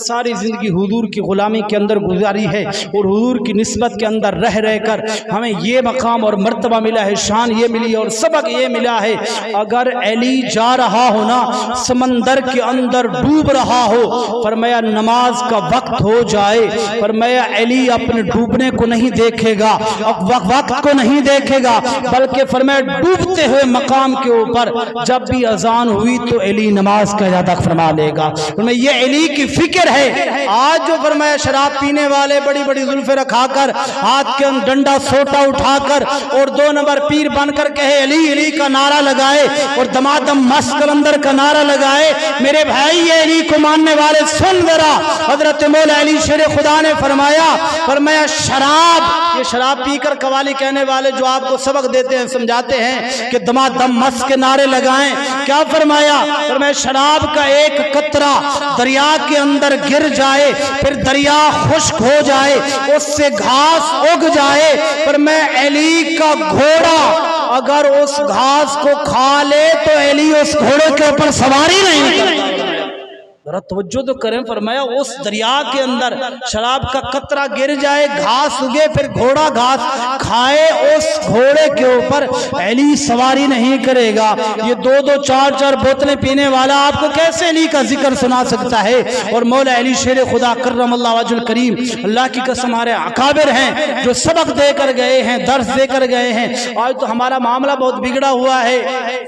ساری زندگی حضور کی غلامی کے اندر گزاری ہے اور حضور کی نسبت کے اندر رہ کر ہمیں یہ مقام اور مرتبہ ملا ہے، شان یہ ملی اور سبق یہ ملا ہے۔ اگر علی جا رہا ہو نا سمندر کے اندر ڈوب رہا ہو، فرمایا نماز کا وقت ہو جائے، فرمایا علی اپنے ڈوبنے کو نہیں دیکھے گا، وقت کو نہیں دیکھے گا، بلکہ فرمایا ڈوبتے ہوئے مقام کے اوپر جب بھی اذان ہوئی تو علی نماز کا ادا فرما لے گا۔ فرمایا یہ علی کی فکر ہے۔ آج جو فرمایا شراب پینے والے بڑی بڑی زلفیں رکھا کر ہاتھ کے ڈنڈا سوٹا اٹھا کر اور 2 نمبر پیر بن کر کہے علی علی کا نعرہ لگائے اور دمادم مست کلندر کا نعرہ لگائے، میرے بھائی یہ علی کو ماننے والے سن ذرا، حضرت مولا علی شیر خدا نے فرمایا شراب، یہ شراب پی کر قوالی کہنے والے جو آپ کو سبق دیتے ہیں سمجھاتے ہیں کہ دمادم مست کے نعرے لگائیں، کیا فرمایا شراب کا ایک قطرہ دریا کے اندر گر جائے پھر دریا خشک ہو جائے، اس سے گھاس اگ جائے، پر میں علی کا گھوڑا اگر اس گھاس کو کھا لے تو علی اس گھوڑے کے اوپر سواری نہیں کرتا۔ ذرا توجہ تو کریں، فرمایا اس دریا کے اندر شراب کا قطرہ گر جائے، گھاس اگے، پھر گھوڑا گھاس کھائے، اس گھوڑے کے اوپر علی سواری نہیں کرے گا۔ یہ 2 4 بوتلیں پینے والا آپ کو کیسے علی کا ذکر سنا سکتا ہے؟ اور مولا علی شیر خدا کرم اللہ وجہ الکریم، اللہ کی قسم ہمارے اکابر ہیں جو سبق دے کر گئے ہیں، درس دے کر گئے ہیں۔ آج تو ہمارا معاملہ بہت بگڑا ہوا ہے،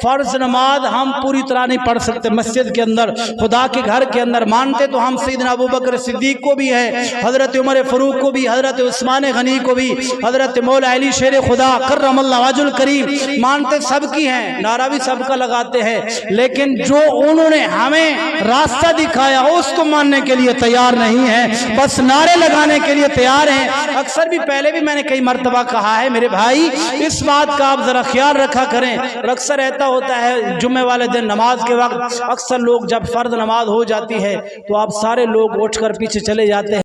فرض نماز ہم پوری طرح نہیں پڑھ سکتے مسجد کے اندر، خدا کے گھر کے اندر مانتے تو ہم سیدنا ابو بکر صدیق کو بھی ہے، حضرت عمر فاروق کو بھی، حضرت عثمان غنی کو بھی، حضرت مولا علی شیر خدا کرم اللہ وجہ الکریم، مانتے سب کی ہیں، نعرہ بھی سب کا لگاتے ہیں، لیکن جو انہوں نے ہمیں راستہ دکھایا اس کو ماننے کے لیے تیار نہیں ہے، بس نعرے لگانے کے لیے تیار ہیں۔ اکثر بھی پہلے بھی میں نے کئی مرتبہ کہا ہے میرے بھائی، اس بات کا آپ ذرا خیال رکھا کریں، اور اکثر ایسا ہوتا ہے جمعے والے دن نماز کے وقت اکثر لوگ جب فرض نماز ہو جاتی ہے تو آپ سارے لوگ اٹھ کر پیچھے چلے جاتے ہیں۔